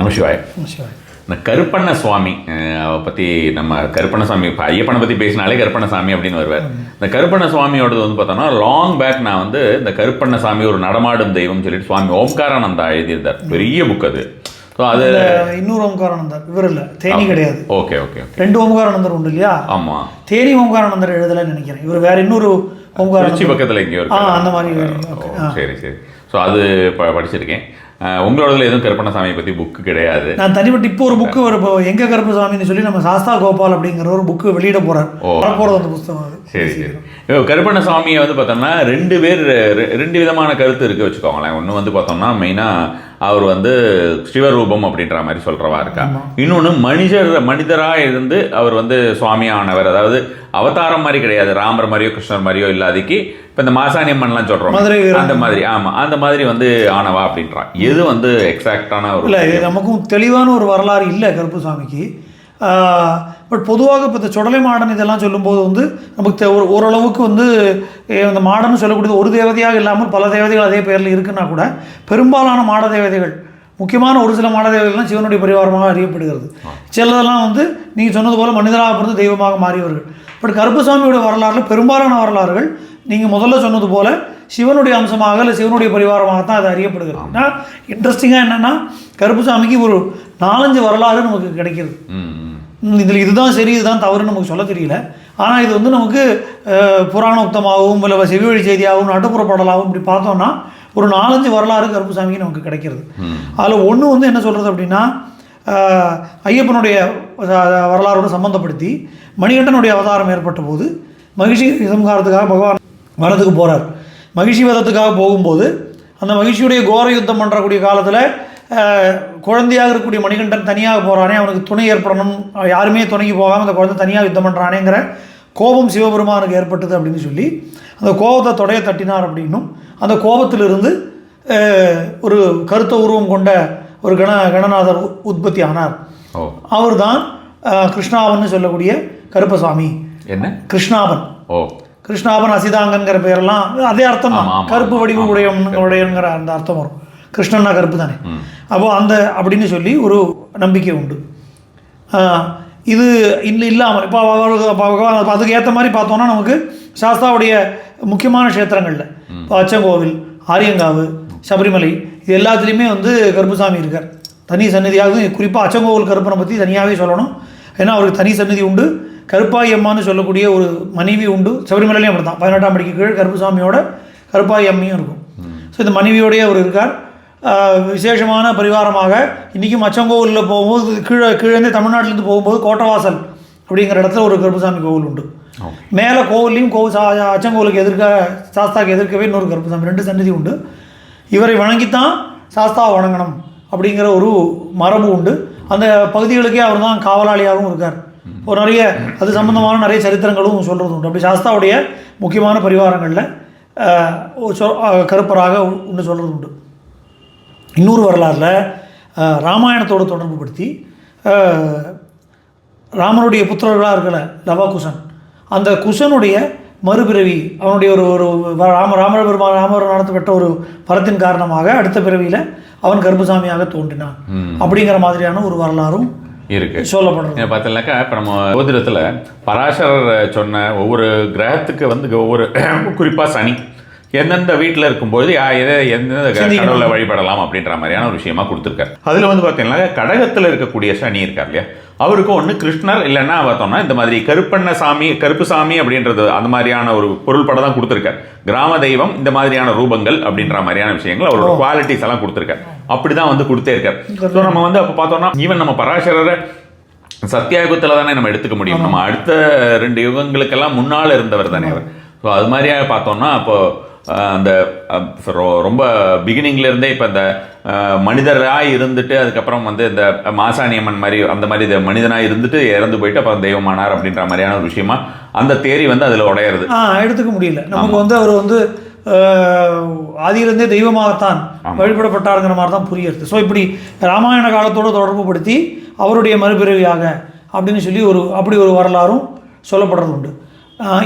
நமசிவாய். இந்த கருப்பண்ண சுவாமி பற்றி நம்ம கருப்பண்ண சாமி இப்போ ஐயப்பனை பற்றி பேசினாலே கருப்பண்ண சாமி அப்படின்னு வருவார். இந்த கருப்பண்ண சுவாமியோடது வந்து பார்த்தோன்னா லாங் பேக் நான் வந்து இந்த கருப்பண்ண சாமி ஒரு நடமாடும் தெய்வம் சொல்லிட்டு சுவாமி ஓம்காரானந்தா எழுதியிருந்தார். பெரிய புக் அது. ஸோ அது இன்னொரு ஓம்காரானந்தர் இவர் இல்லை, தேனி கிடையாது. ஓகே ஓகே ரெண்டு ஓம்காரானந்தர் உண்டு இல்லையா? ஆமாம், தேனி ஓம்காரானந்தர் எழுதலைன்னு நினைக்கிறேன். இவர் வேற இன்னொரு ஓம்காரானந்தர் பக்கத்தில் எங்கேயோ அந்த மாதிரி. சரி சரி. ஸோ அது படிச்சிருக்கேன். உங்களோடதுல எதுவும் கருப்பண்ணசாமியை பற்றி புக்கு கிடையாது. நான் தனிப்பட்டு இப்போ ஒரு புக்கு ஒரு எங்க கருப்பசாமின்னு சொல்லி நம்ம சாஸ்தா கோபால் அப்படிங்கிற ஒரு புக்கு வெளியிட போகிறது அந்த புத்தகம். சரி சரி. கருப்பண்ணசாமியை வந்து பார்த்தோம்னா ரெண்டு விதமான கருத்து இருக்குது வச்சுக்கோங்களேன். ஒன்று வந்து பார்த்தோம்னா மெயினாக அவர் வந்து சிவரூபம் அப்படின்ற மாதிரி சொல்கிறவா இருக்கா. இன்னொன்று மனிதராக இருந்து அவர் வந்து சுவாமியானவர், அதாவது அவதாரம் மாதிரி கிடையாது, ராமர் மாதிரியோ கிருஷ்ணர் மாதிரியோ இல்லாதக்கு இப்போ இந்த மாசாணியம்மன்லாம் சொல்கிறோம் அந்த மாதிரி. ஆமாம், அந்த மாதிரி வந்து ஆனவா அப்படின்றான். எது வந்து எக்ஸாக்டான ஒரு இல்லை, நமக்கும் தெளிவான ஒரு வரலாறு இல்லை கருப்பசாமிக்கு. பட் பொதுவாக இப்போ இந்த சுடலை மாடன் இதெல்லாம் சொல்லும்போது வந்து நமக்கு ஓரளவுக்கு வந்து இந்த மாடன்னு சொல்லக்கூடியது ஒரு தேவதையாக இல்லாமல் பல தேவதைகள் அதே பேரில் இருக்குன்னா கூட பெரும்பாலான மாட தேவதைகள், முக்கியமான ஒரு சில மாட தேவதைகள்லாம் சிவனுடைய பரிவாரமாக அறியப்படுகிறது. சிலதெல்லாம் வந்து நீங்கள் சொன்னது போல் மனிதராக பிறந்து தெய்வமாக மாறியவர்கள். பட் கருப்பசாமியோட வரலாறுல பெரும்பாலான வரலாறுகள் நீங்கள் முதல்ல சொன்னது போல் சிவனுடைய அம்சமாக இல்லை சிவனுடைய பரிவாரமாகத்தான் அது அறியப்படுகிறது. ஆனால் இன்ட்ரெஸ்டிங்காக என்னென்னா கருப்பசாமிக்கு ஒரு 4-5 வரலாறு நமக்கு கிடைக்கிது. இதில் இதுதான் சரி இதுதான் தவறுன்னு நமக்கு சொல்ல தெரியல. ஆனால் இது வந்து நமக்கு புராணோக்தமாகவும் இல்லை செவி வழி செய்தியாகவும் நாட்டுப்புற பாடலாகவும் இப்படி பார்த்தோம்னா ஒரு 4-5 வரலாறு கருப்பசாமிக்கு நமக்கு கிடைக்கிறது. அதில் ஒன்று வந்து என்ன சொல்கிறது அப்படின்னா, ஐயப்பனுடைய வரலாறோடு சம்மந்தப்படுத்தி மணிகண்டனுடைய அவதாரம் ஏற்பட்ட போது மகிழ்ச்சி சம்ஹாரத்துக்காக பகவான் வனத்துக்கு போகிறார். மகிழ்ச்சி வதத்துக்காக போகும்போது அந்த மகிழ்ச்சியுடைய கோர யுத்தம் பண்ணுறக்கூடிய காலத்தில் குழந்தையாக இருக்கக்கூடிய மணிகண்டன் தனியாக போகிறானே, அவனுக்கு துணை ஏற்படணும், யாருமே துணைக்கு போகாமல் அந்த குழந்தை தனியாக யுத்தம் பண்ணுறானேங்கிற கோபம் சிவபெருமானுக்கு ஏற்பட்டது அப்படின்னு சொல்லி அந்த கோபத்தை தொடைய தட்டினார் அப்படின்னும், அந்த கோபத்திலிருந்து ஒரு கருத்த உருவம் கொண்ட ஒரு கணநாதர் உற்பத்தி ஆனார். அவர் தான் கிருஷ்ணாவன் சொல்லக்கூடிய கருப்பசாமி. என்ன கிருஷ்ணாவன்? கிருஷ்ணாபன் அசிதாங்கன்கிற பேரெல்லாம் அதே அர்த்தம் தான், கருப்பு வடிவு உடையங்கிற அந்த அர்த்தம் வரும். கிருஷ்ணன்னா கருப்பு தானே. அப்போது அந்த அப்படின்னு சொல்லி ஒரு நம்பிக்கை உண்டு. இது இல்லாமல் இப்போ அதுக்கு ஏற்ற மாதிரி பார்த்தோன்னா நமக்கு சாஸ்தாவுடைய முக்கியமான க்ஷேத்திரங்களில் இப்போ அச்சங்கோவில், ஆரியங்காவு, சபரிமலை இது எல்லாத்துலேயுமே வந்து கருப்பசாமி இருக்கார். தனி சன்னதியாகவும் குறிப்பாக அச்சங்கோவில் கருப்பனை பற்றி தனியாகவே சொல்லணும். ஏன்னா அவருக்கு தனி சன்னதி உண்டு. கருப்பாயி அம்மான்னு சொல்லக்கூடிய ஒரு மனைவி உண்டு. சபரிமலையிலையும் அப்படி தான் 18ஆம் படிக்கு கீழ் கருப்பசாமியோட கருப்பாயி அம்மையும் இருக்கும். ஸோ இந்த மனைவியோடையே அவர் இருக்கார். விசேஷமான பரிவாரமாக இன்றைக்கும் அச்சங்கோவிலில் போகும்போது கீழே தமிழ்நாட்டிலேருந்து போகும்போது கோட்டவாசல் அப்படிங்கிற இடத்துல ஒரு கருப்பசாமி கோவில் உண்டு. மேலே கோவில்லையும் அச்சங்கோவிலுக்கு எதிர்க்க சாஸ்தாவுக்கு எதிர்க்கவே இன்னொரு கருப்பசாமி, 2 சன்னதி உண்டு. இவரை வணங்கித்தான் சாஸ்தாவை வணங்கணும் அப்படிங்கிற ஒரு மரபு உண்டு. அந்த பகுதிகளுக்கே அவர் தான் காவலாளியாகவும் இருக்கார். ஒரு நிறைய அது சம்பந்தமான நிறைய சரித்திரங்களும் சொல்கிறது உண்டு. அப்படி சாஸ்தாவுடைய முக்கியமான பரிவாரங்களில் கருப்பராக ஒன்று சொல்கிறது உண்டு. இன்னொரு வரலாறில் ராமாயணத்தோடு தொடர்பு படுத்தி ராமனுடைய புத்திரர்களாக இருக்கல லவாகுசன், அந்த குசனுடைய மறுபிறவி அவனுடைய ஒரு ராமர் நடத்தப்பட்ட ஒரு பரத்தின் காரணமாக அடுத்த பிறவியில் அவன் கருப்பசாமியாக தோன்றினான் அப்படிங்கிற மாதிரியான ஒரு வரலாறும் இருக்கு சொல்லப்படுறது. பார்த்தீங்கன்னாக்கா இப்போ நம்ம ஜோதிடத்தில் பராசரர் சொன்ன ஒவ்வொரு கிரகத்துக்கு வந்து ஒவ்வொரு குறிப்பாக சனி எந்தெந்த வீட்டில் இருக்கும்போது எந்தெந்த கடவுளை வழிபடலாம் அப்படின்ற மாதிரியான ஒரு விஷயமா கொடுத்துருக்காரு. அதில் வந்து பார்த்தீங்கன்னா கடகத்தில் இருக்கக்கூடிய சனி இருக்கார் இல்லையா, அவருக்கு ஒன்று கிருஷ்ணர் இல்லைன்னா பார்த்தோம்னா இந்த மாதிரி கருப்புசாமி அப்படின்றது அந்த மாதிரியான ஒரு பொருள் படம் தான் கொடுத்துருக்காரு. கிராம தெய்வம் இந்த மாதிரியான ரூபங்கள் அப்படின்ற மாதிரியான விஷயங்கள் அவரோட குவாலிட்டிஸ் எல்லாம் கொடுத்துருக்காரு. அப்படிதான் வந்து கொடுத்தே இருக்காரு. ஸோ நம்ம வந்து அப்போ பார்த்தோம்னா ஈவன் நம்ம பராசரரை சத்தியாயுகத்தில் தானே நம்ம எடுத்துக்க முடியும். நம்ம அடுத்த 2 யுகங்களுக்கெல்லாம் முன்னால் இருந்தவர் தானே அவர். ஸோ அது மாதிரியாக பார்த்தோம்னா அப்போ அந்த ரொம்ப பிகினிங்லேருந்தே இப்போ இந்த மனிதராக இருந்துட்டு அதுக்கப்புறம் வந்து இந்த மாசாணியம்மன் மாதிரி அந்த மாதிரி மனிதனாக இருந்துட்டு இறந்து போயிட்டு அப்புறம் தெய்வமானார் அப்படின்ற மாதிரியான ஒரு விஷயமா அந்த தேரி வந்து அதில் உடையிறது எடுத்துக்க முடியல. நமக்கு வந்து அவர் வந்து ஆதியிலிருந்தே தெய்வமாகத்தான் வழிபடப்பட்டாருங்கிற மாதிரி தான் புரியுது. ஸோ இப்படி ராமாயண காலத்தோடு தொடர்பு படுத்தி அவருடைய மறுபிறவியாக அப்படின்னு சொல்லி அப்படி ஒரு வரலாறும் சொல்லப்படுறது உண்டு.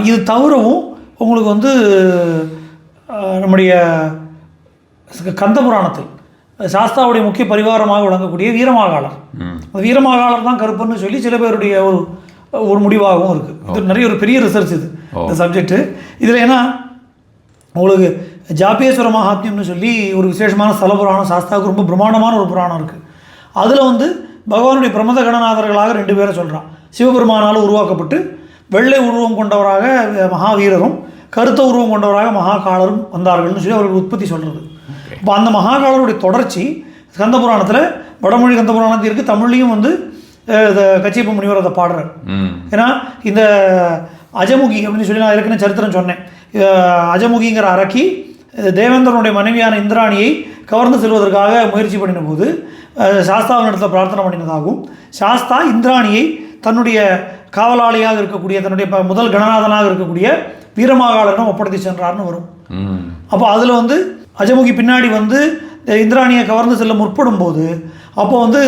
இது தவிரவும் உங்களுக்கு வந்து நம்முடைய கந்த புராணத்தில் சாஸ்தாவுடைய முக்கிய பரிவாரமாக விளங்கக்கூடிய வீரமாகாளர். அந்த வீரமாகாளர் தான் கருப்பன்னு சொல்லி சில பேருடைய ஒரு முடிவாகவும் இருக்குது. இது நிறைய ஒரு பெரிய ரிசர்ச் இது இந்த சப்ஜெக்ட்டு. இதில் ஏன்னா உங்களுக்கு ஜாபேஸ்வர மகாத்மியம்னு சொல்லி ஒரு விசேஷமான ஸ்தல புராணம் சாஸ்தாவுக்கு ரொம்ப பிரம்மாண்டமான ஒரு புராணம் இருக்குது. அதில் வந்து பகவானுடைய பிரமத கணநாதர்களாக 2 பேரை சொல்கிறான். சிவபெருமானால் உருவாக்கப்பட்டு வெள்ளை உருவம் கொண்டவராக மகாவீரரும் கருத்த உருவம் கொண்டவராக மகாகாலரும் வந்தார்கள்னு சொல்லி அவர்கள் உற்பத்தி சொல்கிறது. இப்போ அந்த மகாகாலருடைய தொடர்ச்சி ஸ்கந்த புராணத்தில் வடமொழி கந்த புராணத்தில் இருக்குது. தமிழ்லையும் வந்து கச்சியப்ப முனிவர் அதை பாடுறார். ஏன்னா இந்த அஜமுகி அப்படின்னு சொல்லி நான் ஏற்கனவே சரித்திரம் சொன்னேன். அஜமுகிங்கிற அரக்கி தேவேந்திரனுடைய மனைவியான இந்திராணியை கவர்ந்து செல்வதற்காக முயற்சி பண்ணின போது சாஸ்தாவினிடத்தில் பிரார்த்தனை பண்ணினதாகவும் சாஸ்தா இந்திராணியை தன்னுடைய காவலாளியாக இருக்கக்கூடிய தன்னுடைய முதல் கணநாதனாக இருக்கக்கூடிய வீரமாகாளரிடம் ஒப்படைத்து சென்றார்னு வரும். அப்போ அதில் வந்து அஜமுகி பின்னாடி வந்து இந்திராணியை கவர்ந்து செல்ல முற்படும் போது அப்போ வந்து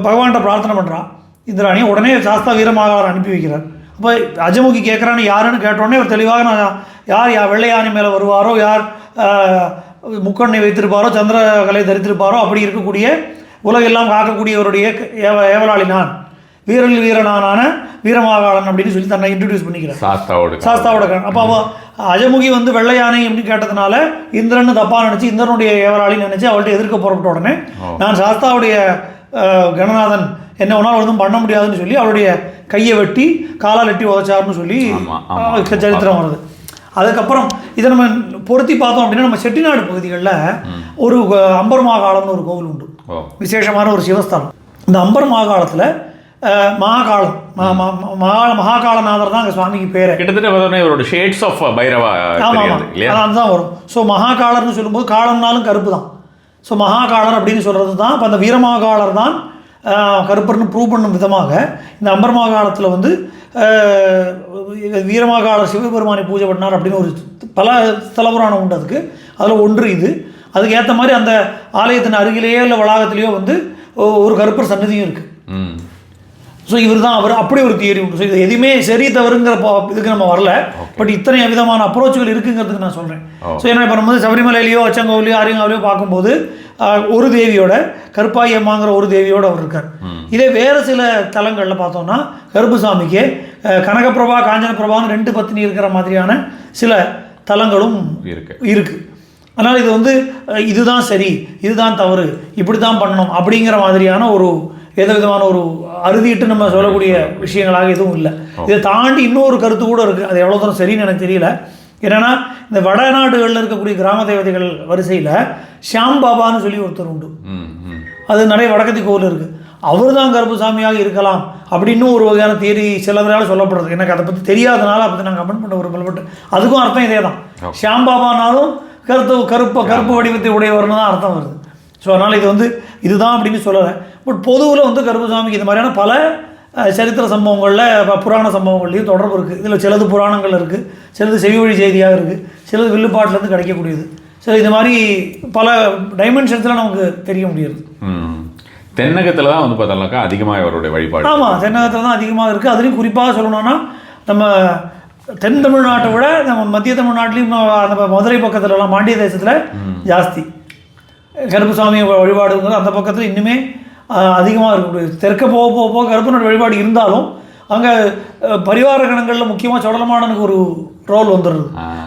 பகவான்கிட்ட பிரார்த்தனை பண்ணுறான் இந்திராணியை. உடனே சாஸ்தா வீரமாகாளர் அனுப்பி வைக்கிறார். அப்போ அஜமுகி கேட்குறான்னு யாருன்னு கேட்டோடனே அவர் தெளிவாக நான் யார் வெள்ளை யானை மேலே வருவாரோ, யார் முக்கண்ணை வைத்திருப்பாரோ, சந்திரகலை தரித்திருப்பாரோ, அப்படி இருக்கக்கூடிய உலகெல்லாம் காக்கக்கூடியவருடைய ஏவலாளி நான், வீரனில் வீரனான வீரமாகாளன் அப்படின்னு சொல்லி தன்னை இன்ட்ரடியூஸ் பண்ணிக்கிறார் சாஸ்தாவோட. அப்போ அஜமுகி வந்து வெள்ளை யானை அப்படின்னு கேட்டதுனால இந்திரன் தப்பாக நினச்சி இந்திரனுடைய ஏவலாளின்னு நினச்சி அவள்கிட்ட எதிர்க்க புறப்பட்ட உடனே நான் சாஸ்தாவுடைய கணநாதன் என்ன ஒன்றால் ஒன்றும் பண்ண முடியாதுன்னு சொல்லி அவருடைய கையை வெட்டி காலால் எட்டி உதச்சார்னு சொல்லி சரித்திரம் வருது. அதுக்கப்புறம் இதை நம்ம பொருத்தி பார்த்தோம் அப்படின்னா நம்ம செட்டிநாடு பகுதிகளில் ஒரு அம்பர் மாகாளம்னு ஒரு கோவில் உண்டு, விசேஷமான ஒரு சிவஸ்தலம். இந்த அம்பர் மாகாளத்தில் மகாகாலம் மகாகாலநாதர் தான் அங்கே சுவாமிக்கு பேர். கிட்டத்தட்ட இவரோட ஷேட்ஸ் ஆஃப் பைரவா. ஆமாம், அதுதான் வரும். ஸோ மகாகாலர்னு சொல்லும்போது காலம்னாலும் கருப்பு தான். ஸோ மகாகாலர் அப்படின்னு சொல்கிறது தான். இப்போ அந்த வீரமாகாளர் தான் கருப்பர்னு ப்ரூவ் பண்ணும் விதமாக இந்த அம்பர் மாகாளத்தில் வந்து வீரமாகாளர் சிவபெருமானை பூஜை பண்ணார் அப்படின்னு ஒரு பல ஸ்தலபுராணம் உண்டு. அதுக்கு அதில் ஒன்று இது. அதுக்கு ஏற்ற மாதிரி அந்த ஆலயத்தின் அருகிலேயோ இல்லை வளாகத்திலேயோ வந்து ஒரு கருப்பர் சன்னதியும் இருக்குது. ஸோ இவர் தான் அவர், அப்படி ஒரு தியரி உண்டு. ஸோ இது எதுவுமே சரி தவறுங்கிற இதுக்கு நம்ம வரல. பட் இத்தனை விதமான அப்ரோச்சுகள் இருக்குங்கிறதுக்கு நான் சொல்கிறேன். ஸோ ஏன்னா இப்போ நம்ம வந்து சபரிமலையிலையோ அச்சங்கோவிலையோ ஆரியங்காவிலையோ பார்க்கும்போது ஒரு தேவியோட கருப்பாயி அம்மாங்கிற ஒரு தேவியோடு அவர் இருக்கார். இதே வேறு சில தலங்களில் பார்த்தோம்னா கருப்புசாமிக்கு கனகப்பிரபா காஞ்சனப்பிரபான்னு 2 பத்தினி இருக்கிற மாதிரியான சில தலங்களும் இருக்குது. அதனால் இது வந்து இதுதான் சரி இதுதான் தவறு இப்படி தான் பண்ணணும் அப்படிங்கிற மாதிரியான ஒரு எந்த விதமான ஒரு அறுதிட்டு நம்ம சொல்லக்கூடிய விஷயங்களாக எதுவும் இல்லை. இதை தாண்டி இன்னொரு கருத்து கூட இருக்குது. அது எவ்வளோ தூரம் சரின்னு எனக்கு தெரியல. என்னென்னா இந்த வடநாடுகளில் இருக்கக்கூடிய கிராம தேவதைகள் வரிசையில் ஷியாம் பாபான்னு சொல்லி ஒருத்தர் உண்டு. அது நிறைய வடக்கத்தி கோவில் இருக்குது. அவர் தான் கருப்புசாமியாக இருக்கலாம் அப்படின்னு ஒரு வகையான தியரி சிலவரால் சொல்லப்படுறது. எனக்கு அதை பற்றி தெரியாதனால அதை நான் கமெண்ட் பண்ண ஒரு பட் அதுக்கும் அர்த்தம் இதே தான். ஷியாம் பாபானாலும் கருப்பு வடிவத்தை உடையவர்னு தான் அர்த்தம் வருது. ஸோ அதனால் இது வந்து இதுதான் அப்படின்னு சொல்லலை. பட் பொதுவில் வந்து கருப்புசாமிக்கு இந்த மாதிரியான பல சரித்திர சம்பவங்களில் புராண சம்பவங்கள்லையும் தொடர்பு இருக்குது. இதில் சிலது புராணங்கள் இருக்குது, சிலது செவிவழி செய்தியாக இருக்குது, சிலது வில்லுப்பாட்டிலேருந்து கிடைக்கக்கூடியது. சரி, இந்த மாதிரி பல டைமென்ஷன்ஸில் நமக்கு தெரிய முடியுது. தென்னகத்தில் தான் வந்து பார்த்தோம்னாக்கா அதிகமாக அவருடைய வழிபாடு. ஆமாம், தென்னகத்தில் தான் அதிகமாக இருக்குது. அதுலேயும் குறிப்பாக சொல்லணும்னா நம்ம தென் தமிழ்நாட்டை விட நம்ம மத்திய தமிழ்நாட்டிலையும் அந்த மதுரை பக்கத்துலலாம் பாண்டிய தேசத்தில் ஜாஸ்தி கருப்புசாமி வழிபாடுங்கிறது அந்த பக்கத்தில் இன்னுமே அதிகமாக இருக்கக்கூடியது. தெற்க போக போக போக கருப்பனுடைய வழிபாடு இருந்தாலும் அங்கே பரிவார கணங்களில் முக்கியமாக சோழமாடனுக்கு ஒரு ரோல் வந்துடுது.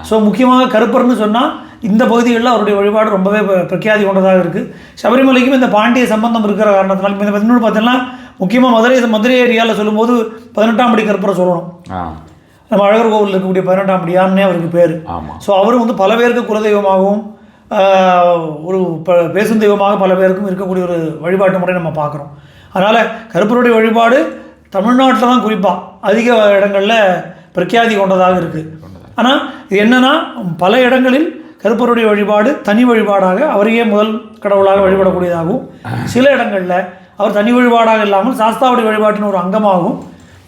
ஸோ முக்கியமாக கருப்பர்னு சொன்னால் இந்த பகுதிகளில் அவருடைய வழிபாடு ரொம்பவே பிரఖ్యాதி கொண்டதாக இருக்குது. சபரிமலைக்கும் இந்த பாண்டிய சம்பந்தம் இருக்கிற காரணத்தினால இந்த 11 பார்த்தீங்கன்னா முக்கியமாக மதுரை ஏரியாவில் சொல்லும்போது 18ஆம் படி கருப்பரை சொல்லணும். நம்ம அழகர் கோவில் இருக்கக்கூடிய 18ஆம் படியான்னே அவருக்கு பேர். ஸோ அவரும் வந்து பல பேருக்கு குலதெய்வமாகவும் ஒரு பேசும் தெய்வமாக பல பேருக்கும் இருக்கக்கூடிய ஒரு வழிபாட்டு முறை நம்ம பார்க்குறோம். அதனால் கருப்பருடைய வழிபாடு தமிழ்நாட்டில் தான் குறிப்பாக அதிக இடங்களில் பிரఖ్యాதி கொண்டதாக இருக்குது. ஆனால் இது என்னென்னா பல இடங்களில் கருப்பருடைய வழிபாடு தனி வழிபாடாக அவரையே முதல் கடவுளாக வழிபடக்கூடியதாகவும், சில இடங்களில் அவர் தனி வழிபாடாக இல்லாமல் சாஸ்தாவுடைய வழிபாட்டின் ஒரு அங்கமாகவும்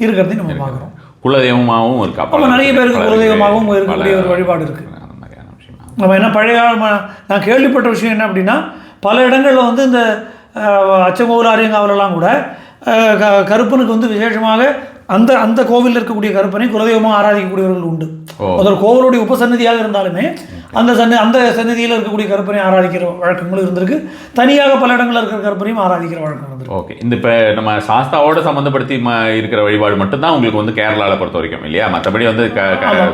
இருக்கிறதையும் நம்ம பார்க்குறோம். குலதெய்வமாகவும் இருக்கு. அப்போ நிறைய பேருக்கு குலதெய்வமாகவும் இருக்கக்கூடிய ஒரு வழிபாடு இருக்குது. நம்ம என்ன பழைய நான் கேள்விப்பட்ட விஷயம் என்ன அப்படின்னா பல இடங்களில் வந்து இந்த அச்சங்கோவில் ஆரியங்காவிலெல்லாம் கூட கருப்பனுக்கு வந்து விசேஷமாக அந்த அந்த கோவிலில் இருக்கக்கூடிய கருப்பனை குலதெய்வமாக ஆராதிக்கக்கூடியவர்கள் உண்டு. முதல் கோவிலுடைய உபசன்னதியாக இருந்தாலுமே அந்த சன்னதியில் இருக்கக்கூடிய கருப்பனை ஆராதிக்கிற வழக்கங்களும் இருந்திருக்கு. தனியாக பல இடங்களில் இருக்கிற கருப்பனையும் ஆராதிக்கிற வழக்கம் இருந்திருக்கு. ஓகே, இந்த இப்போ நம்ம சாஸ்தாவோட சம்மந்தப்படுத்தி இருக்கிற வழிபாடு மட்டும்தான் உங்களுக்கு வந்து கேரளாவில் பொறுத்த வரைக்கும் இல்லையா? மற்றபடி வந்து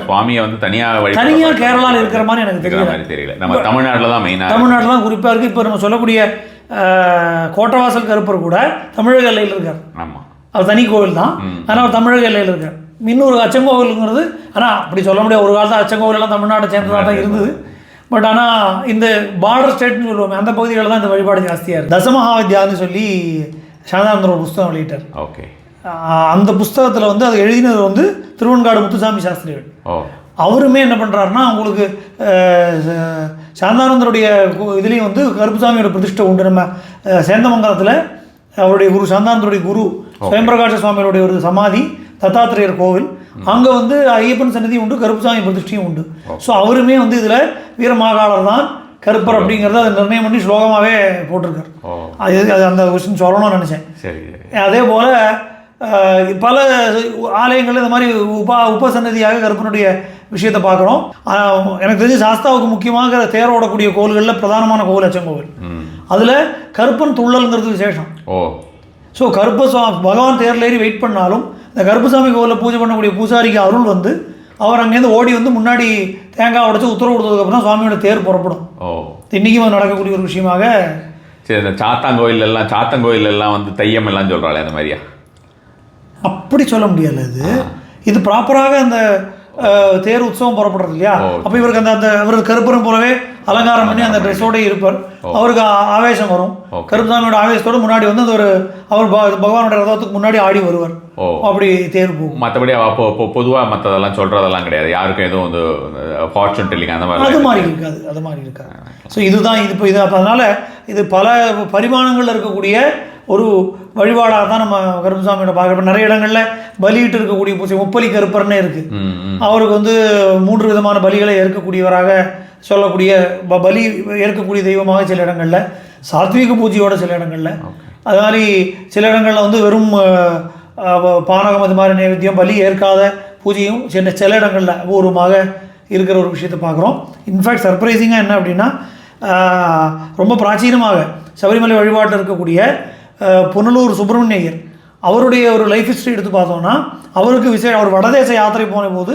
சுவாமியை வந்து தனியாக கேரளாவில் இருக்கிற மாதிரி எனக்கு தெரியல. நம்ம தமிழ்நாட்டில் தான் மெயினாக, தமிழ்நாட்டில் தான் குறிப்பாக இருக்குது. இப்போ நம்ம சொல்லக்கூடிய கோட்டவாசல் கருப்பர் கூட தமிழக எல்லையில் இருக்கார். ஆமாம், அவர் தனி கோவில் தான், ஆனால் அவர் தமிழக எல்லையில் இருக்கார். இன்னொரு அச்சங்கோவிலுங்கிறது, ஆனால் அப்படி சொல்ல முடியாது. ஒரு காலத்தில் அச்சங்கோவிலெல்லாம் தமிழ்நாட்டை சேர்ந்ததாக தான் இருந்தது. பட் ஆனால் இந்த பார்டர் ஸ்டேட்னு சொல்லுவோம், அந்த பகுதிகளில் தான் இந்த வழிபாடு ஜாஸ்தியாக இருக்குது. தசமஹாவித்யான்னு சொல்லி சாந்தானந்தர் ஒரு புஸ்தகம் வெளியிட்டார். ஓகே, அந்த புஸ்தகத்தில் வந்து அது எழுதினது வந்து திருவெண்காடு முத்துசாமி சாஸ்திரிகள். அவருமே என்ன பண்ணுறாருன்னா, உங்களுக்கு சாந்தானந்தருடைய இதுலேயும் வந்து கருப்புசாமியோட பிரதிஷ்டை உண்டு. நம்ம சேந்தமங்கலத்தில் அவருடைய குரு சாந்தானந்தருடைய குரு சுயம்பிரகாஷ சுவாமியோடைய ஒரு சமாதி, தத்தாத்திரேயர் கோவில், அங்கே வந்து ஐயப்பன் சன்னதி உண்டு, கருப்புசாமி பிரதிஷ்டையும் உண்டு. ஸோ அவருமே வந்து இதில் வீரமாகாளர் தான் கருப்பர் அப்படிங்கிறத அதை நிர்ணயம் பண்ணி ஸ்லோகமாகவே போட்டிருக்கார். அது அந்த கொஸ்டின் சொல்லணும்னு நினச்சேன். அதே போல் பல ஆலயங்கள் இந்த மாதிரி உபசன்னதியாக கருப்பனுடைய விஷயத்தை பார்க்குறோம். எனக்கு தெரிஞ்சு சாஸ்தாவுக்கு முக்கியமாக தேர் ஓடக்கூடிய கோவில்களில் பிரதானமான கோவில் அச்சங்கோவில். அதில் கருப்பன் துள்ளல்ங்கிறது விசேஷம். ஸோ பகவான் தேரில் ஏறி வெயிட் பண்ணாலும் இந்த கருப்பசாமி கோவிலில் பூஜை பண்ணக்கூடிய பூசாரிக்கு அருள் வந்து அவர் அங்கேருந்து ஓடி வந்து முன்னாடி தேங்காய் உடைச்சு உத்தரவு கொடுத்ததுக்கப்புறம் தான் சுவாமியோட தேர் புறப்படும். இன்றைக்கும் நடக்கக்கூடிய ஒரு விஷயமாக. சரி, இந்த சாத்தங்கோயில் எல்லாம் வந்து தையம் எல்லாம் சொல்கிறாள், அந்த மாதிரியா? அப்படி சொல்ல முடியாது. இது ப்ராப்பராக அந்த தேர் உற்சவம் புறப்படுறது இல்லையா? அப்போ இவருக்கு அந்த அவருக்கு கருப்பரும் போலவே அலங்காரம் பண்ணி அந்த ட்ரெஸ்ஸோட இருப்பார். அவருக்கு ஆவேசம் வரும். கருப்புசாமியோட ஆவேசத்தோடு முன்னாடி வந்து அந்த அவர் பகவானோட ரதத்துக்கு முன்னாடி ஆடி வருவார். அப்படி தேர் போகும். மற்றபடி பொதுவாக மற்றதெல்லாம் சொல்கிறதெல்லாம் கிடையாது, யாருக்கும் எதுவும் வந்து ஃபார்ச்சூன் டெல்லிங் அந்த மாதிரி அது மாதிரி இருக்காது. ஸோ இதுதான் இது அதனால் இது பல பரிமாணங்களில் இருக்கக்கூடிய ஒரு வழிபாடாக தான் நம்ம கருப்பசாமியோட பார்க்குறோம். நிறைய இடங்களில் பலியிட்டு இருக்கக்கூடிய பூஜை முப்பலி கருப்பர்னே இருக்குது. அவருக்கு வந்து 3 விதமான பலிகளை ஏற்கக்கூடியவராக சொல்லக்கூடிய பலி ஏற்கக்கூடிய தெய்வமாக சில இடங்களில், சாத்வீக பூஜையோட சில இடங்களில், அது மாதிரி சில இடங்களில் வந்து வெறும் பானகம் அது மாதிரி நைவேத்தியம் பலி ஏற்காத பூஜையும் சில இடங்களில் அபூர்வமாக இருக்கிற ஒரு விஷயத்தை பார்க்குறோம். இன்ஃபேக்ட் சர்ப்ரைசிங்காக என்ன அப்படின்னா, ரொம்ப பிராச்சீனமாக சபரிமலை வழிபாட்டில் இருக்கக்கூடிய புனலூர் சுப்பிரமணியர் அவருடைய ஒரு லைஃப் ஹிஸ்ட்ரி எடுத்து பார்த்தோம்னா, அவருக்கு அவர் வடதேச யாத்திரை போன போது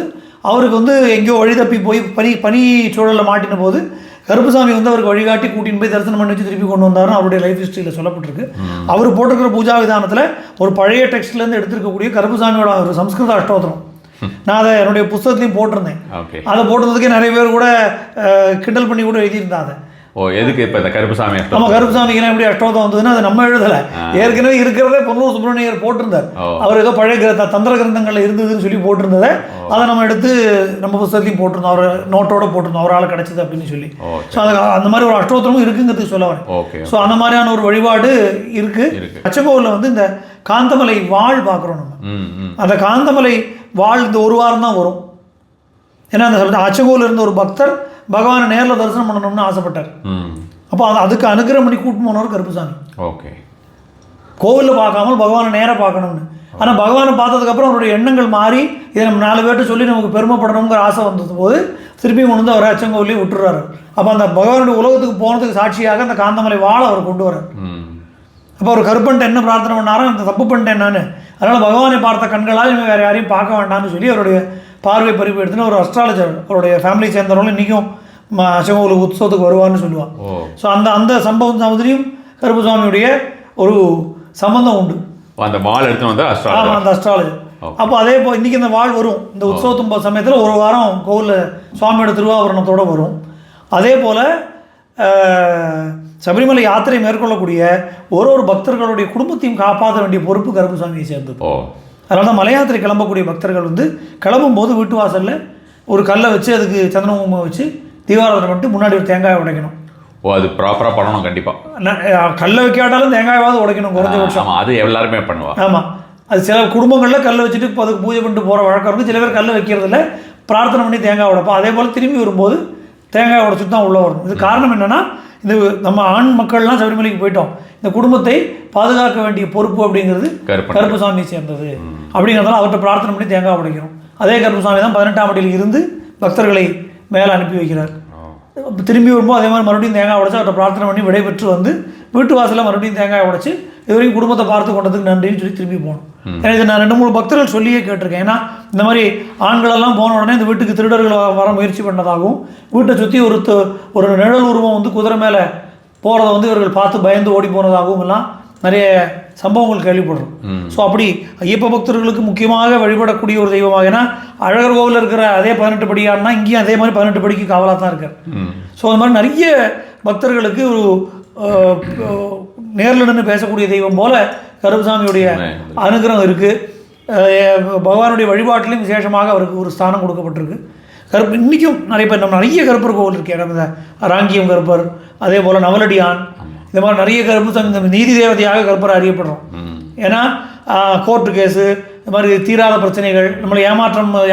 அவருக்கு வந்து எங்கேயோ வழி தப்பி போய் பனி சூழலில் மாட்டின போது கருப்புசாமி வந்து அவருக்கு வழிகாட்டி கூட்டின்னு போய் தரிசனம் பண்ணி வச்சு திருப்பி கொண்டு வந்தாருன்னு அவருடைய லைஃப் ஹிஸ்ட்ரியில் சொல்லப்பட்டிருக்கு. அவர் போட்டிருக்கிற பூஜா விதானத்தில் ஒரு பழைய டெக்ஸ்ட்லேருந்து எடுத்துருக்கக்கூடிய கருப்புசாமியோட ஒரு சம்ஸ்கிருத அஷ்டோத்திரம், நான் அதை என்னுடைய புத்தகத்துலையும் போட்டிருந்தேன். அதை போட்டதுக்கே நிறைய பேர் கூட கிண்டல் பண்ணி கூட எழுதியிருந்தாங்க. எதுக்கு இப்போ இந்த கருப்புசாமி? நம்ம கருப்புசாமிக்கு எப்படி அஷ்டோதம் வந்ததுன்னா அது நம்ம எழுதலை, ஏற்கனவே இருக்கிறதே பொன்னூர் சுப்பிரமணியர் போட்டிருந்தார். அவர் ஏதோ பழைய தந்திர கிரந்தங்களில் இருந்ததுன்னு சொல்லி போட்டிருந்ததை அதை நம்ம எடுத்து நம்ம புத்தகத்தையும் போட்டிருந்தோம். அவர் நோட்டோட போட்டிருந்தோம், அவரால் கிடைச்சது அப்படின்னு சொல்லி. ஸோ அது அந்த மாதிரி ஒரு அஷ்டோத்திரமும் இருக்குங்கிறதுக்கு சொல்ல வரேன். ஸோ அந்த மாதிரியான ஒரு வழிபாடு இருக்குது. அச்சங்கோவில் வந்து இந்த காந்தமலை வாழ் பார்க்குறோம் நம்ம. அந்த காந்தமலை வாழ் இந்த ஒரு வாரம் தான் வரும். ஏன்னா அந்த அச்சங்கோவில் இருந்த ஒரு பக்தர் பகவானை நேரில் தரிசனம் பண்ணணும்னு ஆசைப்பட்டார். அப்போ அதுக்கு அனுகிரகம் பண்ணி கூட்டு போனவர் கருப்புசாமி. ஓகே, கோவிலில் பார்க்காமல் பகவானை நேராக பார்க்கணும்னு. ஆனால் பகவானை பார்த்ததுக்கப்புறம் அவருடைய எண்ணங்கள் மாறி இதை நம்ம 4 பேர்ட்ட சொல்லி நமக்கு பெருமைப்படணுங்கிற ஆசை வந்தது போது திருப்பி கொண்டு வந்து அவர் அச்சங்கோவிலே விட்டுறாரு. அப்போ அந்த பகவானுடைய உலகத்துக்கு போனதுக்கு சாட்சியாக அந்த காந்தமலை வாழை அவர் கொண்டு வர்றார். அப்போ அவர் கருப்பன்ட்டு என்ன பிரார்த்தனை பண்ணாரோ அந்த தப்பு பண்ணிட்டேன் என்னன்னு, அதனால் பகவானை பார்த்த கண்களால் இவங்க வேறு யாரையும் பார்க்க வேண்டாம்னு சொல்லி அவருடைய பார்வை பறிப்பு எடுத்துன்னு ஒரு அஸ்ட்ராலஜர் அவருடைய ஃபேமிலி சேர்ந்தவங்களும் இன்றைக்கும் அச்சங்கோவில் உற்சவத்துக்கு வருவார்னு சொல்லுவான். ஸோ அந்த சம்பவம் சமுதிரியும் கருப்புசாமியுடைய ஒரு சம்பந்தம் உண்டு. அந்த வாள் எடுத்து வந்து அந்த அஸ்ட்ராலஜர். அப்போ அதே போல் இன்றைக்கி இந்த வாள் வரும் இந்த உற்சவத்து சமயத்தில் ஒரு வாரம் கோவிலில் சுவாமியோட திருவாபரணத்தோடு வரும். அதே போல் சபரிமலை யாத்திரை மேற்கொள்ளக்கூடிய ஒரு பக்தர்களுடைய குடும்பத்தையும் காப்பாற்ற வேண்டிய பொறுப்பு கருப்புசாமியை சேர்ந்தது. அதனால தான் மலை யாத்திரை கிளம்பக்கூடிய பக்தர்கள் வந்து கிளம்பும்போது வீட்டு வாசலில் ஒரு கல்லை வச்சு அதுக்கு சந்தனகுமம் வச்சு தீபாராதனை பண்ணிட்டு முன்னாடி ஒரு தேங்காய் உடைக்கணும். அது ப்ராப்பராக பண்ணணும் கண்டிப்பாக. கல்லை வைக்காட்டாலும் தேங்காயாவது உடைக்கணும் குறைஞ்சபட்சம். அது எல்லாருமே பண்ணுவாங்க. ஆமாம், அது சில குடும்பங்களில் கல்லை வச்சுட்டு இப்போ அதுக்கு பூஜை பண்ணிட்டு போகிற வழக்கம் இருக்குது. சில பேர் கல்லை வைக்கிறதில்ல, பிரார்த்தனை பண்ணி தேங்காய் உடைப்போம். அதே போல் திரும்பி வரும்போது தேங்காய் உடைச்சிட்டு தான் உள்ளே வரணும். இது காரணம் என்னென்னா இந்த நம்ம ஆண் மக்கள்லாம் சபரிமலைக்கு போயிட்டோம், இந்த குடும்பத்தை பாதுகாக்க வேண்டிய பொறுப்பு அப்படிங்கிறது கருப்பசாமியை சேர்ந்தது அப்படிங்கிறதால அவர்கிட்ட பிரார்த்தனை பண்ணி தேங்காய் உடைக்கிறோம். அதே கருப்பசாமி தான் 18ஆம் படியில் இருந்து பக்தர்களை மேலே அனுப்பி வைக்கிறார். திரும்பி வரும்போது அதே மாதிரி மறுபடியும் தேங்காய் உடைச்சு அவர்கிட்ட பிரார்த்தனை பண்ணி விடைபெற்று வந்து வீட்டு வாசலில் மறுபடியும் தேங்காய் உடைச்சு இதுவரைக்கும் குடும்பத்தை பார்த்து கொண்டதுக்கு நன்றின்னு சொல்லி திரும்பி போகணும். ஏன்னா இதை நான் 2-3 பக்தர்கள் சொல்லியே கேட்டிருக்கேன். ஏன்னா இந்த மாதிரி ஆண்களெல்லாம் போன உடனே இந்த வீட்டுக்கு திருடர்கள் வர முயற்சி பண்ணதாகவும் வீட்டை சுற்றி ஒரு நிழல் உருவம் வந்து குதிரை மேலே போகிறத வந்து இவர்கள் பார்த்து பயந்து ஓடி போனதாகவும் எல்லாம் நிறைய சம்பவங்கள் கேள்விப்படுறோம். ஸோ அப்படி ஐயப்ப பக்தர்களுக்கு முக்கியமாக வழிபடக்கூடிய ஒரு தெய்வமாக, ஏன்னா அழகர் கோவில் இருக்கிற அதே 18 படியாருன்னா இங்கேயும் அதே மாதிரி 18 படிக்கு காவலாக தான் இருக்கார். ஸோ அது மாதிரி நிறைய பக்தர்களுக்கு ஒரு நேரில் நின்று பேசக்கூடிய தெய்வம் போல கருப்பசாமியுடைய அனுகிரகம் இருக்குது. பகவானுடைய வழிபாட்டிலையும் விசேஷமாக அவருக்கு ஒரு ஸ்தானம் கொடுக்கப்பட்டிருக்கு. இன்றைக்கும் நிறைய பேர் நம்ம நிறைய கருப்பர் கோவில் இருக்கு. நம்ம ராங்கியம் கருப்பர், அதே போல் நவலடியான், இந்த மாதிரி நிறைய கருப்பு நீதி தேவதையாக கருப்பரை அறியப்படுறோம். ஏன்னா கோர்ட்டு கேஸு, இந்த மாதிரி தீராத பிரச்சனைகள், நம்மளை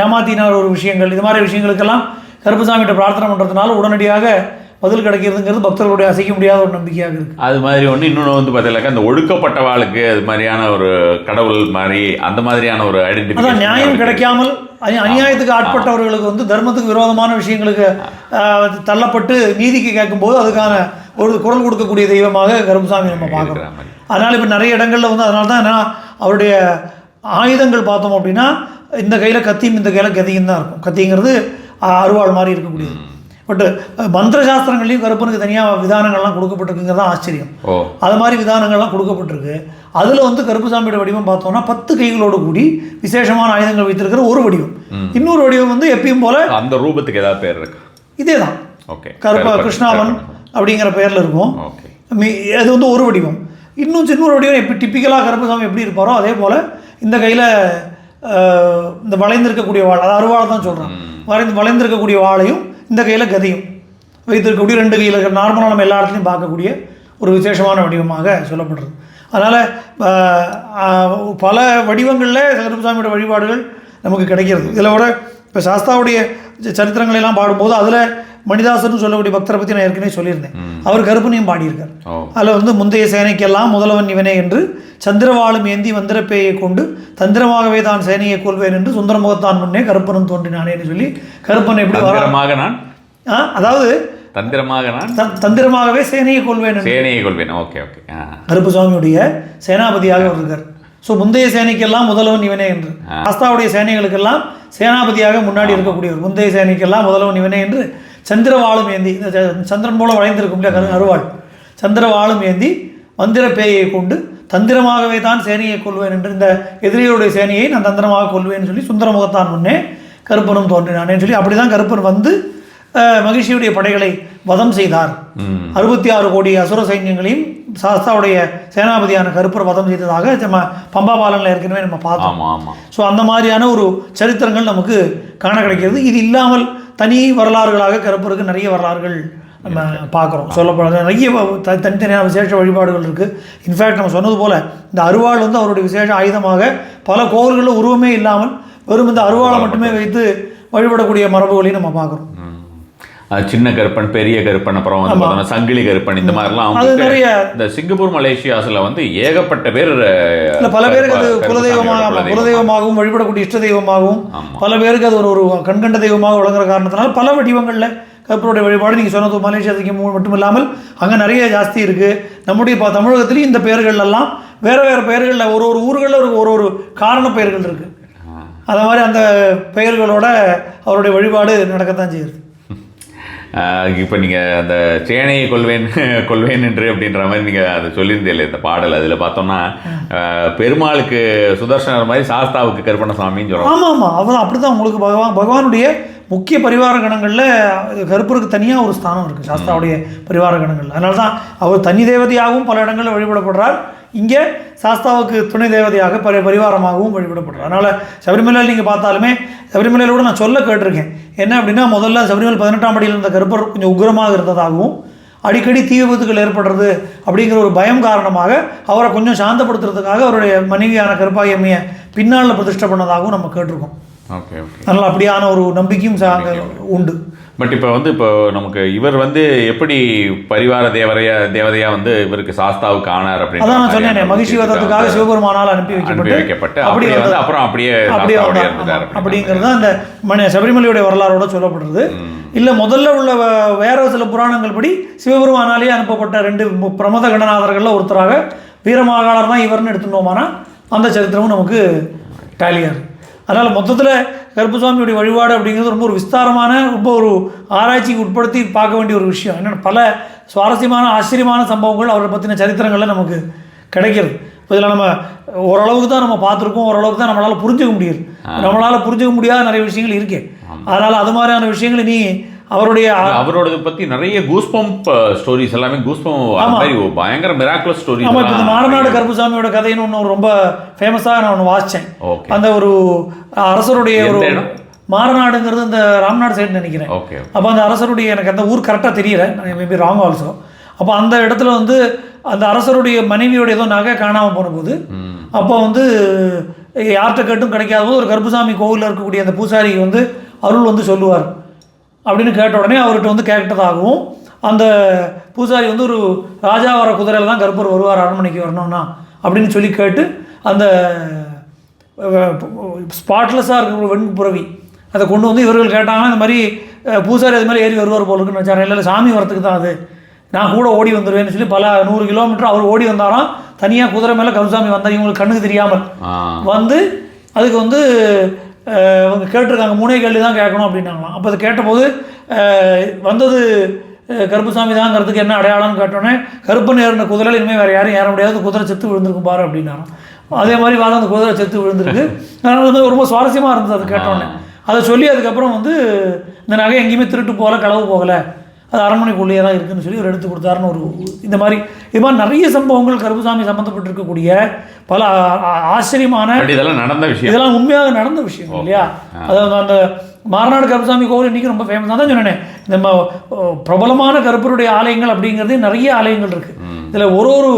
ஏமாத்தின ஒரு விஷயங்கள், இது மாதிரி விஷயங்களுக்கெல்லாம் கருப்பசாமிகிட்ட பிரார்த்தனை பண்ணுறதுனால உடனடியாக பதில் கிடைக்கிறதுங்கிறது பக்தர்களுடைய அசைக்க முடியாத ஒரு நம்பிக்கையாக இருக்குது. அது மாதிரி ஒன்று இன்னொன்று வந்து பார்த்தீங்கன்னாக்கா அந்த ஒடுக்கப்பட்டவாளுக்கு அது மாதிரியான ஒரு கடவுள் மாதிரி அந்த மாதிரியான ஒரு ஐடென்டிட்டி, அதான் நியாயம் கிடைக்காமல் அநியாயத்துக்கு ஆட்பட்டவர்களுக்கு வந்து தர்மத்துக்கு விரோதமான விஷயங்களுக்கு தள்ளப்பட்டு நீதிக்கு கேட்கும்போது அதுக்கான ஒரு குரல் கொடுக்கக்கூடிய தெய்வமாக கருப்பசாமி நம்ம பார்க்குறோம். அதனால் இப்போ நிறைய இடங்களில் வந்து அதனால தான் என்ன அவருடைய ஆயுதங்கள் பார்த்தோம் அப்படின்னா இந்த கையில் கத்தியும் இந்த கையில் கதியும் தான் இருக்கும். கத்திங்கிறது அருவாள் மாதிரி இருக்கக்கூடியது. பட்டு மந்திர சாஸ்திரங்கள்லையும் கருப்பனுக்கு தனியாக விதானங்கள்லாம் கொடுக்கப்பட்டிருக்குங்கிறது தான் ஆச்சரியம். அது மாதிரி விதானங்கள்லாம் கொடுக்கப்பட்டிருக்கு. அதில் வந்து கருப்பசாமியோட வடிவம் பார்த்தோம்னா 10 கைகளோடு கூடி விசேஷமான ஆயுதங்கள் வைத்திருக்கிற ஒரு வடிவம். இன்னொரு வடிவம் வந்து எப்பயும் போல அந்த ரூபத்துக்கு ஏதாவது பேர் இருக்கு, இதே தான் கிருஷ்ணாவன் அப்படிங்கிற பேரில் இருக்கும். அது வந்து ஒரு வடிவம். இன்னொரு வடிவம் எப்படி டிப்பிக்கலாக கருப்பசாமி எப்படி இருப்பாரோ அதே போல் இந்த கையில் இந்த வளைந்திருக்கக்கூடிய வாள், அது அருவாள் தான் சொல்கிறோம், வளைந்திருக்கக்கூடிய வாளையும் இந்த கையில் கதையும் வைத்திருக்கக்கூடிய 2 கையில் நார்மலாக நம்ம எல்லா இடத்துலையும் பார்க்கக்கூடிய ஒரு விசேஷமான வடிவமாக சொல்லப்படுறது. அதனால் பல வடிவங்களில் கருப்பசாமியோட வழிபாடுகள் நமக்கு கிடைக்கிறது. இதில் கூட இப்போ சாஸ்தாவுடைய சரித்திரங்களெல்லாம் பாடும்போது அதில் மணிதாசன் சொல்லக்கூடிய பக்தரை பற்றி நான் ஏற்கனவே சொல்லியிருந்தேன். அவர் கருப்பனையும் பாடியிருக்கார். அதில் வந்து முந்தைய சேனைக்கெல்லாம் முதல்வன் இவனே என்று சந்திரவாளும் ஏந்தி வந்திரப்பேயை கொண்டு தந்திரமாகவே தான் சேனையை கொள்வேன் என்று சுந்தரமுகத்தான் முன்னே கருப்பனும் தோன்றினானேன்னு சொல்லி கருப்பன் எப்படி வர, அதாவது தந்திரமாகவே சேனையை கொள்வேன் கருப்பசாமியுடைய சேனாபதியாக இருக்கார். ஸோ முந்தைய சேனைக்கெல்லாம் முதல்வன் இவனே என்று, சாஸ்தாவுடைய சேனைகளுக்கெல்லாம் சேனாபதியாக முன்னாடி இருக்கக்கூடியவர். முந்தைய சேனைக்கெல்லாம் முதல்வன் இவனே என்று சந்திரவாளும் ஏந்தி, சந்திரன் போல வளைந்திருக்கும் இல்லையா அருவாள், சந்திரவாளும் ஏந்தி மந்திர பேயை கொண்டு தந்திரமாகவே தான் சேனையை கொள்வேன் என்று, இந்த எதிரிகளுடைய சேனையை நான் தந்திரமாக கொள்வேன்னு சொல்லி சுந்தரமுகத்தான் முன்னே கருப்பனும் தோன்றினானேன்னு சொல்லி அப்படி தான் கருப்பன் வந்து மகிழ்ச்சியுடைய படைகளை வதம் செய்தார். 66 கோடி அசுர சைன்யங்களையும் சாஸ்தாவுடைய சேனாபதியான கருப்பர் வதம் செய்ததாக நம்ம பம்பா பாலனில் ஏற்கனவே நம்ம பார்த்தோம். ஸோ அந்த மாதிரியான ஒரு சரித்திரங்கள் நமக்கு காண கிடைக்கிறது. இது இல்லாமல் தனி வரலாறுகளாக கருப்பருக்கு நிறைய வரலாறுகள் நம்ம பார்க்குறோம். சொல்லப்படுறது நிறைய தனித்தனியான விசேஷ வழிபாடுகள் இருக்குது. இன்ஃபேக்ட் நம்ம சொன்னது போல் இந்த அருவாள் வந்து அவருடைய விசேஷ ஆயுதமாக பல கோவில்களில் உருவமே இல்லாமல் வெறும் இந்த அருவாளை மட்டுமே வைத்து வழிபடக்கூடிய மரபுகளையும் நம்ம பார்க்குறோம். சின்ன கருப்பன், பெரிய கருப்பன், அப்புறம் வந்து பார்த்தோம்னா சங்கிலி கருப்பன், இந்த மாதிரிலாம் நிறைய இந்த சிங்கப்பூர் மலேசியாஸில் வந்து ஏகப்பட்ட பேர், பல பேருக்கு அது குலதெய்வமாகவும் வழிபடக்கூடிய இஷ்ட தெய்வமாகவும் பல பேருக்கு அது ஒரு கண்கண்ட தெய்வமாக வழங்குற காரணத்தினால பல வடிவங்களில் கருப்பருடைய வழிபாடு நீங்கள் சொன்னது மலேசியாவுக்கு மட்டும் இல்லாமல் அங்கே நிறைய ஜாஸ்தி இருக்குது. நம்முடைய தமிழகத்துலேயும் இந்த பெயர்களெல்லாம் வேறு வேறு பெயர்களில் ஒரு ஊர்களில் ஒரு காரண பெயர்கள் இருக்குது. அது மாதிரி அந்த பெயர்களோட அவருடைய வழிபாடு நடக்கத்தான் செய்யுது. இப்போ நீங்கள் அந்த சேனையை கொள்வேன் என்று அப்படின்ற மாதிரி நீங்கள் அதை சொல்லியிருந்தீங்களே இந்த பாடல், அதில் பார்த்தோம்னா பெருமாளுக்கு சுதர்சனர் மாதிரி சாஸ்தாவுக்கு கருப்பணசாமின்னு சொல்லுவாங்க. ஆமாம் அவன் அப்படி தான் உங்களுக்கு பகவானுடைய முக்கிய பரிவார கணங்களில் கருப்பருக்கு தனியாக ஒரு ஸ்தானம் இருக்குது சாஸ்தாவுடைய பரிவார கணங்களில். அதனால தான் அவர் தனி தேவதையாகவும் பல இடங்களில் வழிபடப்படுறார். இங்கே சாஸ்தாவுக்கு துணை தேவதையாக பரிவாரமாகவும் வழிபடப்படுறார். அதனால் சபரிமலையில் நீங்கள் பார்த்தாலுமே சபரிமலையில் கூட நான் சொல்ல கேட்டிருக்கேன் என்ன அப்படின்னா, முதல்ல சபரிமலை 18ஆம் படியில் இருந்த கருப்பர் கொஞ்சம் உக்ரமாக இருந்ததாகவும் அடிக்கடி தீ விபத்துகள் ஏற்படுறது அப்படிங்கிற ஒரு பயம் காரணமாக அவரை கொஞ்சம் சாந்தப்படுத்துறதுக்காக அவருடைய மனைவியான கருப்பாயம்மையை பின்னால் பிரதிஷ்டை பண்ணதாகவும் நம்ம கேட்டிருக்கோம். Okay okay. அதனால் அப்படியான ஒரு நம்பிக்கையும் உண்டு. பட் இப்போ நமக்கு இவர் எப்படி பரிவார தேவதையா இவருக்கு சாஸ்தாவுக்கு ஆனார் அப்படின்னு அதான் நான் சொன்னேன், மகிழ்ச்சி வதத்துக்காக சிவபெருமானால் அனுப்பி வைக்கப்பட்டு அப்படி அப்புறம் அப்படியே இருந்தார் அப்படிங்கிறது அந்த சபரிமலையுடைய வரலாறோட சொல்லப்படுறது. இல்லை முதல்ல உள்ள வேற சில புராணங்கள் படி சிவபெருமானாலேயே அனுப்பப்பட்ட 2 பிரமத கணநாதர்களில் ஒருத்தராக வீரமாகாளர் தான் இவர்னு எடுத்துட்டோமானா அந்த சரித்திரமும் நமக்கு டேலியார். அதனால் மொத்தத்தில் கருப்பசாமியுடைய வழிபாடு அப்படிங்கிறது ரொம்ப ஒரு விஸ்தாரமான, ரொம்ப ஒரு ஆராய்ச்சிக்கு உட்படுத்தி பார்க்க வேண்டிய ஒரு விஷயம். என்னென்ன பல சுவாரஸ்யமான ஆச்சரியமான சம்பவங்கள் அவரை பற்றின சரித்திரங்களில் நமக்கு கிடைக்கிறது. இப்போ இதில் நம்ம ஓரளவுக்கு தான் நம்ம பார்த்துருக்கோம், ஓரளவுக்கு தான் நம்மளால் புரிஞ்சுக்க முடியுது. நம்மளால் புரிஞ்சுக்க முடியாத நிறைய விஷயங்கள் இருக்கே. அதனால் அது மாதிரியான விஷயங்கள் நீ அவரோட பத்தி நிறைய கூஸ்பம்ப் ஸ்டோரிஸ் எல்லாமே பயங்கர மிராக்குலஸ் ஸ்டோரி. ஆமா, இப்போ இந்த மாரநாடு கருப்பசாமியோட கதைன்னு ஒன்று ரொம்ப ஃபேமஸாக நான் ஒன்று வாசித்தேன். அந்த ஒரு அரசருடைய ஒரு மாரநாடுங்கிறது இந்த ராம்நாடு சைடு நினைக்கிறேன். அப்போ அந்த அரசருடைய, எனக்கு அந்த ஊர் கரெக்டாக தெரியல, மேபி ராங் ஆல்சோ. அப்போ அந்த இடத்துல அந்த அரசருடைய மனைவியோட ஏதோ நகை காணாமல் போன போது, அப்போ யார்கிட்ட கேட்டும் கிடைக்காத போது ஒரு கருப்பசாமி கோவிலில் இருக்கக்கூடிய அந்த பூசாரி அருள் சொல்லுவார் அப்படின்னு கேட்ட உடனே அவர்கிட்ட கேட்டதாகவும், அந்த பூசாரி ஒரு ராஜா வர குதிரையில் தான் கருப்பர் வருவார் அரண்மனைக்கு வரணும்னா அப்படின்னு சொல்லி கேட்டு அந்த ஸ்பாட்லெஸ்ஸாக இருக்கிற வெண்புறவி அதை கொண்டு இவர்கள் கேட்டாங்கன்னா இந்த மாதிரி பூசாரி அது மாதிரி ஏறி வருவார் போல இருக்குன்னு வச்சார். இல்லை சாமி வரத்துக்கு தான் அது, நான் கூட ஓடி வந்துடுவேன்னு சொல்லி பல 100 கிலோமீட்டர் அவர் ஓடி வந்தாராம். தனியாக குதிரை மேலே கருப்பசாமி வந்தார், இவங்களுக்கு கண்ணுக்கு தெரியாமல் அதுக்கு அவங்க கேட்டிருக்காங்க, 3 கேள்வி தான் கேட்கணும் அப்படின்னாங்களாம். அப்போ அதை கேட்டபோது வந்தது கருப்பசாமி தாங்கிறதுக்கு என்ன அடையாளம்னு கேட்டோன்னே, கருப்பன் ஏறின குதிரையில் இனிமேல் வேறு யாரும் ஏற முடியாது, குதிரை செத்து விழுந்திருக்கும் பாரு அப்படின்னாராம். அதே மாதிரி அந்த குதிரை செத்து விழுந்திருக்கு. அதனால் ரொம்ப சுவாரஸ்யமாக இருந்தது அது கேட்டோன்னே. அதை சொல்லி அதுக்கப்புறம் இந்த நகை எங்கேயுமே திருட்டு போகலை, களவு போகலை, அது அரண்மனைக்குள்ளேயே தான் இருக்குதுன்னு சொல்லி ஒரு எடுத்து கொடுத்தாருன்னு இது மாதிரி நிறைய சம்பவங்கள் கருப்பசாமி சம்மந்தப்பட்டிருக்கக்கூடிய பல ஆச்சரியமான இதெல்லாம் உண்மையாக நடந்த விஷயம் இல்லையா. அதாவது அந்த மாரநாடு கருப்பசாமி கோவில் இன்றைக்கி ரொம்ப ஃபேமஸாக தான் சொன்னேன். நம்ம பிரபலமான கருப்பருடைய ஆலயங்கள் அப்படிங்கிறது நிறைய ஆலயங்கள் இருக்குது. இதில் ஒரு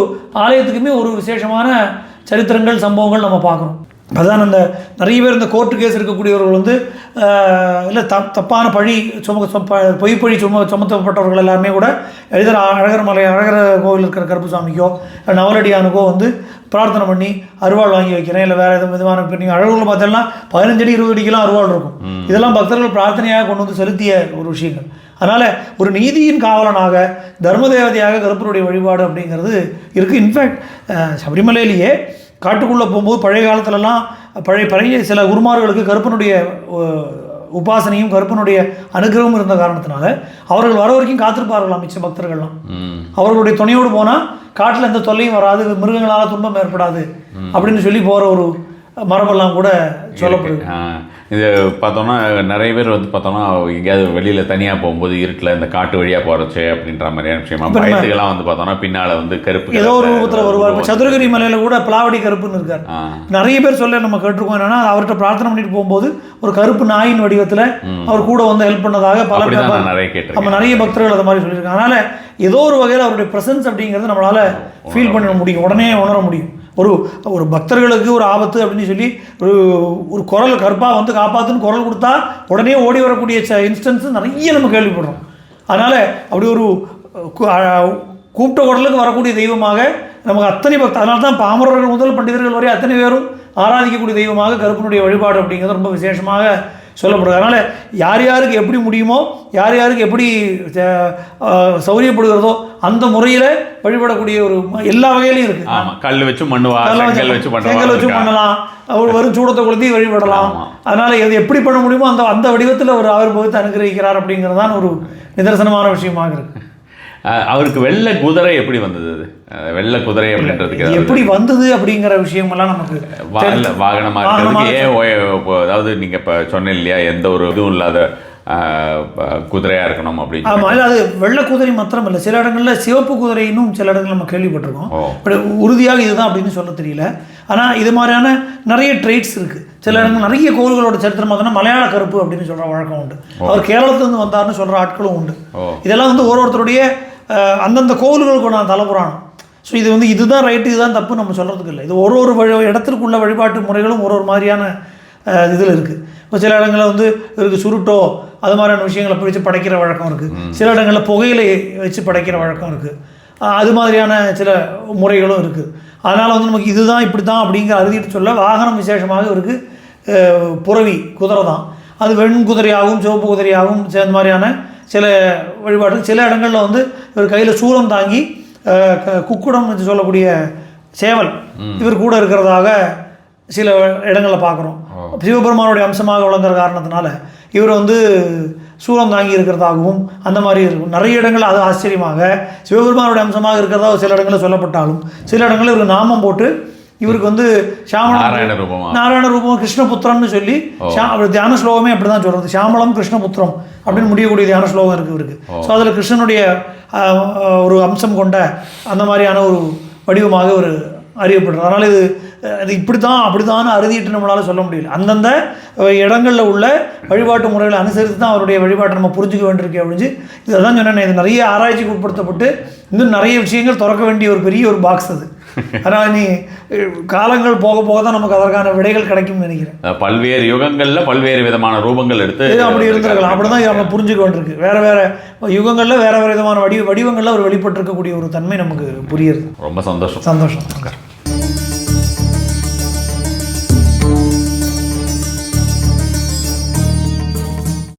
ஆலயத்துக்குமே ஒரு விசேஷமான சரித்திரங்கள் சம்பவங்கள் நம்ம பார்க்குறோம். அதுதான் அந்த நிறைய பேர் இந்த கோர்ட்டு கேஸ் இருக்கக்கூடியவர்கள் இல்லை தப்பான பழி பொய்ப்பழி சுமத்தப்பட்டவர்கள் எல்லாருமே கூட எதிர அழகர் கோவில் இருக்கிற கருப்பசாமிக்கோ நவலடியானுக்கோ பிரார்த்தனை பண்ணி அருவாள் வாங்கி வைக்கிறேன், இல்லை வேறு எதுவும் விதமான நீங்கள் அழகுல பார்த்தோம்னா 15 அடி 20 அடிக்கெல்லாம் அருவாள் இருக்கும். இதெல்லாம் பக்தர்கள் பிரார்த்தனையாக கொண்டு செலுத்திய ஒரு விஷயங்கள். அதனால் ஒரு நீதியின் காவலனாக தர்ம தேவதையாக கருப்பருடைய வழிபாடு அப்படிங்கிறது இருக்குது. இன்ஃபேக்ட் சபரிமலையிலேயே காட்டுக்குள்ளே போகும்போது பழைய காலத்துலலாம் பழைய சில குருமார்களுக்கு கருப்பனுடைய உபாசனையும் கருப்பனுடைய அனுகிரகமும் இருந்த காரணத்தினால அவர்கள் வர வரைக்கும் காத்திருப்பார்களாம் மிச்ச பக்தர்கள்லாம். அவர்களுடைய துணையோடு போனால் காட்டில் எந்த தொல்லையும் வராது, மிருகங்களால் துன்பம் ஏற்படாது அப்படின்னு சொல்லி போகிற ஒரு மரபெல்லாம் கூட சொல்லப்படுது. இது பார்த்தோன்னா நிறைய பேர் பார்த்தோன்னா எங்கேயாவது வெளியில் தனியாக போகும்போது இருட்டில் இந்த காட்டு வழியாக போகிறச்சு அப்படின்ற மாதிரியான விஷயமா பயத்துக்கெல்லாம் பார்த்தோன்னா பின்னால் கருப்பு ஏதோ ஒரு ரூபத்தில் வருவார். இப்போ சதுரகிரி மலையில் கூட பிளாவடி கருப்புன்னு இருக்கார். நிறைய பேர் சொல்ல நம்ம கேட்டிருக்கோம். என்னன்னா அவர்கிட்ட பிரார்த்தனை பண்ணிட்டு போகும்போது ஒரு கருப்பு நாயின் வடிவத்தில் அவர் கூட ஹெல்ப் பண்ணதாக பல நம்ம நிறைய பக்தர்கள் அதை மாதிரி சொல்லியிருக்காங்க. அதனால் ஏதோ ஒரு வகையில் அவருடைய ப்ரெசன்ஸ் அப்படிங்கிறது நம்மளால் ஃபீல் பண்ண முடியும், உடனே உணர முடியும். ஒரு பக்தர்களுக்கு ஒரு ஆபத்து அப்படின்னு சொல்லி ஒரு குரல் கருப்பாக காப்பாற்றுன்னு குரல் கொடுத்தா உடனே ஓடி வரக்கூடிய இன்ஸ்டன்ஸ் நிறைய நம்ம கேள்விப்படுறோம். அதனால் அப்படி ஒரு கூப்பிட்ட குரலுக்கு வரக்கூடிய தெய்வமாக நமக்கு அத்தனை அதனால தான் பாமரர்கள் முதல் பண்டிதர்கள் வரை அத்தனை பேரும் ஆராதிக்கக்கூடிய தெய்வமாக கருப்பனுடைய வழிபாடு அப்படிங்கிறது ரொம்ப விசேஷமாக சொல்லப்படுது. அதனால் யார் யாருக்கு எப்படி முடியுமோ, யார் யாருக்கு எப்படி சௌரியப்படுகிறதோ அந்த முறையில் வழிபடக்கூடிய ஒரு எல்லா வகையிலையும் இருக்குது. கல் வச்சு செங்கல் வச்சு பண்ணலாம், அவர் வரும் சூடத்தை கொளுத்தி வழிபடலாம். அதனால் எது எப்படி பண்ண முடியுமோ அந்த வடிவத்தில் ஒரு அவர் போய் அனுகிரகிக்கிறார் அப்படிங்கிறது தான் ஒரு நிதர்சனமான விஷயமாக இருக்குது. அவருக்கு வெள்ளை குதிரை எப்படி வந்தது? வெள்ளை குதிரை அப்படின்றதுக்கு எப்படி வந்தது அப்படிங்கிற விஷயமெல்லாம் நமக்கு வாகனமாக இருக்கிறதுக்கு அதாவது நீங்கள் இப்போ சொன்ன இல்லையா, எந்த ஒரு இதுவும் இல்லாத குதிரையாக இருக்கணும் அப்படின்னு. ஆமாம், இல்லை அது வெள்ளை குதிரை மாத்திரம் இல்லை, சில இடங்களில் சிவப்பு குதிரை இன்னும் சில இடங்கள் நம்ம கேள்விப்பட்டிருக்கோம். பட் உறுதியாக இதுதான் அப்படின்னு சொல்ல தெரியல. ஆனால் இது மாதிரியான நிறைய ட்ரெய்ட்ஸ் இருக்குது. சில இடங்கள் நிறைய கோவில்களோட சரித்திரம் பார்த்தோன்னா மலையாள கருப்பு அப்படின்னு சொல்கிற வழக்கம் உண்டு. அவர் கேரளத்துலேருந்து வந்தார்னு சொல்கிற ஆட்களும் உண்டு. இதெல்லாம் ஒருத்தருடைய அந்தந்த கோவில்களுக்கு நான் தலைப்புறானோம். ஸோ இதுதான் ரைட்டு, இதுதான் தப்பு நம்ம சொல்கிறதுக்கு இல்லை. இது ஒரு இடத்திற்குள்ள வழிபாட்டு முறைகளும் ஒரு மாதிரியான இதில் இருக்குது. இப்போ சில இடங்களில் வந்து இவருக்கு சுருட்டோ அது மாதிரியான விஷயங்களை வச்சு படைக்கிற வழக்கம் இருக்குது. சில இடங்களில் புகையிலை வச்சு படைக்கிற வழக்கம் இருக்குது. அது மாதிரியான சில முறைகளும் இருக்குது. அதனால் வந்து நமக்கு இதுதான் இப்படி தான் அப்படிங்கிற அறுதிட்டு சொல்ல வாகனம் விசேஷமாக இவருக்கு புறவி குதிரை தான். அது வெண்குதிரையாகவும் சிவப்பு குதிரையாகவும் சேர்ந்த மாதிரியான சில வழிபாடு. சில இடங்களில் வந்து இவர் கையில் சூலம் தாங்கி குக்குடம் என்று சொல்லக்கூடிய சேவல் இவர் கூட இருக்கிறதாக சில இடங்களில் பார்க்குறோம். சிவபெருமானுடைய அம்சமாக விளங்குற காரணத்தினால இவர் வந்து சூலம் தாங்கி இருக்கிறதாகவும் அந்த மாதிரி இருக்கும். நிறைய இடங்கள் அது ஆச்சரியமாக சிவபெருமானுடைய அம்சமாக இருக்கிறதா சில இடங்களில் சொல்லப்பட்டாலும் சில இடங்களில் இவருக்கு நாமம் போட்டு இவருக்கு வந்து நாராயண ரூபம் கிருஷ்ணபுத்திரம்னு சொல்லி அவர் தியான ஸ்லோகமே அப்படி தான் சொல்கிறது. ஷாமலம் கிருஷ்ணபுத்திரம் அப்படின்னு முடியக்கூடிய தியான ஸ்லோகம் இருக்குது இவருக்கு. ஸோ அதில் கிருஷ்ணனுடைய ஒரு அம்சம் கொண்ட அந்த மாதிரியான ஒரு வடிவமாக ஒரு அறியப்படுறது. அதனால் இது இப்படி தான் அப்படி தான் அறுதிட்டு நம்மளால் சொல்ல முடியல. அந்தந்த இடங்களில் உள்ள வழிபாட்டு முறைகளை அனுசரித்து தான் அவருடைய வழிபாட்டை நம்ம புரிஞ்சுக்க வேண்டியிருக்கே அப்படின்னு இதை தான் சொன்னேன். இது நிறைய ஆராய்ச்சிக்கு உட்படுத்தப்பட்டு இன்னும் நிறைய விஷயங்கள் திறக்க வேண்டிய ஒரு பெரிய ஒரு பாக்ஸ் அது. அதனால் நீ காலங்கள் போக போக தான் நமக்கு அதற்கான விடைகள் கிடைக்கும்னு நினைக்கிறேன். பல்வேறு யுகங்களில் பல்வேறு விதமான ரூபங்கள் எடுத்து அப்படி இருந்திருக்கலாம். அப்படி தான் நம்ம புரிஞ்சுக்க வேண்டியிருக்கு. வேறு வேறு யுகங்களில் வேறு வேறு விதமான வடிவங்களில் ஒரு வெளிப்பட்டிருக்கக்கூடிய ஒரு தன்மை நமக்கு புரியுது. ரொம்ப சந்தோஷம்.